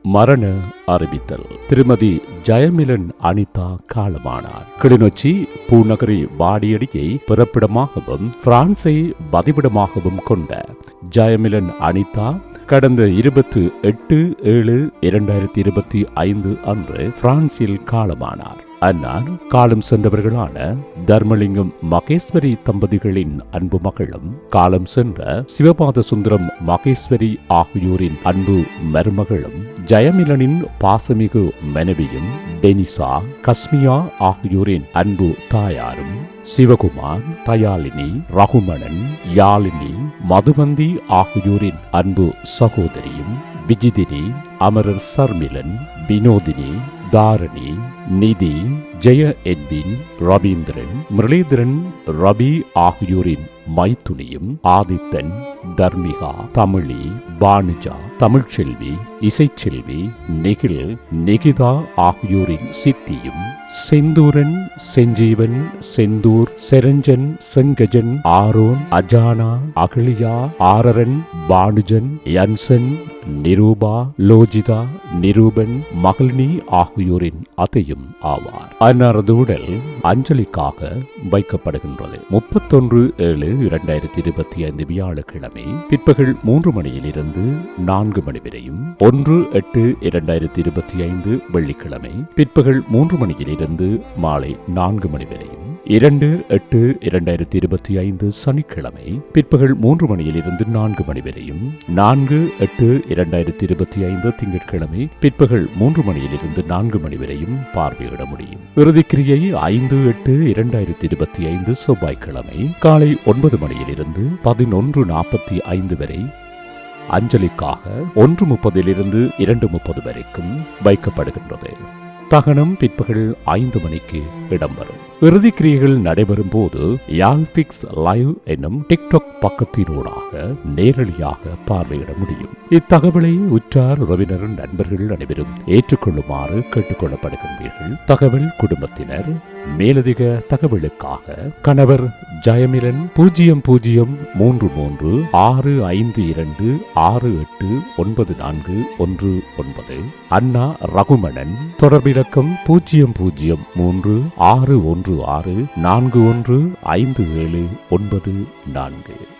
மரண அறிவித்தல். திருமதி ஜெயமிலன் அனிதா காலமானார். கிளிநொச்சி பூநகரி வாடியடியை பிறப்பிடமாகவும் பிரான்சை வதிவிடமாகவும் கொண்ட ஜெயமிலன் அனிதா கடந்த 28/7/2025 அன்று பிரான்சில் காலமானார். அன்னார் காலம் சென்றவர்களான தர்மலிங்கம் மகேஸ்வரி தம்பதிகளின் அன்பு மகளும், காலம் சென்ற சிவபாத சுந்தரம் மகேஸ்வரி ஆகியோரின் அன்பு மருமகளும், ஜெயமிலனின் பாசமிகு மனைவியும், டெனிசா கஸ்மியா ஆகியோரின் அன்பு தாயாரும், சிவகுமார், தயாலினி, ரகுமணன், யாழினி, மதுவந்தி ஆகியோரின் அன்பு சகோதரியும், விஜிதினி, அமரர் சர்மிலன், வினோதினி, தாரணி, நிதி, ஜெய எட்வின், ரவீந்திரன், முரளிதரன், ரவி ஆகியோரின் மைத்துனியும், ஆதித்தன், தர்மிகா, தமிழி, பானுஜா, தமிழ்ச்செல்வி, இசைச்செல்வி, நெகில், நிகிதா ஆகியோரின் சித்தியும், செந்தூரன், செஞ்சீவன், செந்தூர், செரஞ்சன், செங்கஜன், ஆரோன், அஜானா, அகலியா, ஆரரன், பானுஜன், யன்சன், நிரூபா, லோஜிதா, நிரூபன், மகிழ்னி ஆகியோரின் அத்தையும் ஆவார். அன்னாரது உடல் அஞ்சலிக்காக வைக்கப்படுகின்றது. 31/7/2025 வியாழக்கிழமை பிற்பகல் 3 மணியிலிருந்து 4 மணி வரையும், 1/8/2025 வெள்ளிக்கிழமை பிற்பகல் 3 மணியிலிருந்து மாலை 4 மணி வரையும், 2/8/2025 சனிக்கிழமை பிற்பகல் 3 மணியிலிருந்து 4 மணி வரையும், 4/8/2025 திங்கட்கிழமை பிற்பகல் 3 மணியிலிருந்து 4 மணி வரையும் பார்வையிட முடியும். இறுதிக்கிரியை 5/8/2025 செவ்வாய்க்கிழமை காலை 9 மணியிலிருந்து 11:45 வரை அஞ்சலிக்காக 1:30 2:30 வரைக்கும் வைக்கப்படுகின்றது. தகனம் பிற்பகல் 5 மணிக்கு இடம்பெறும். இறுதிக்கிரியைகள் நடைபெறும் போது யாழ்பிக்ஸ் லைவ் என்னும் டிக்டாக் பக்கத்தினூடாக நேரடியாக பார்வையிட முடியும். இத்தகவலை உற்றார் உறவினர் நண்பர்கள் அனைவரும் ஏற்றுக்கொள்ளுமாறு கேட்டுக்கொள்ளப்படுகின்றீர்கள். தகவல் குடும்பத்தினர். மேலதிக தகவலுக்காக கணவர் ஜெயமிலன் 00452682689419, அண்ணா ரகுமணன் தொடர்பிலக்கம் 003616415794.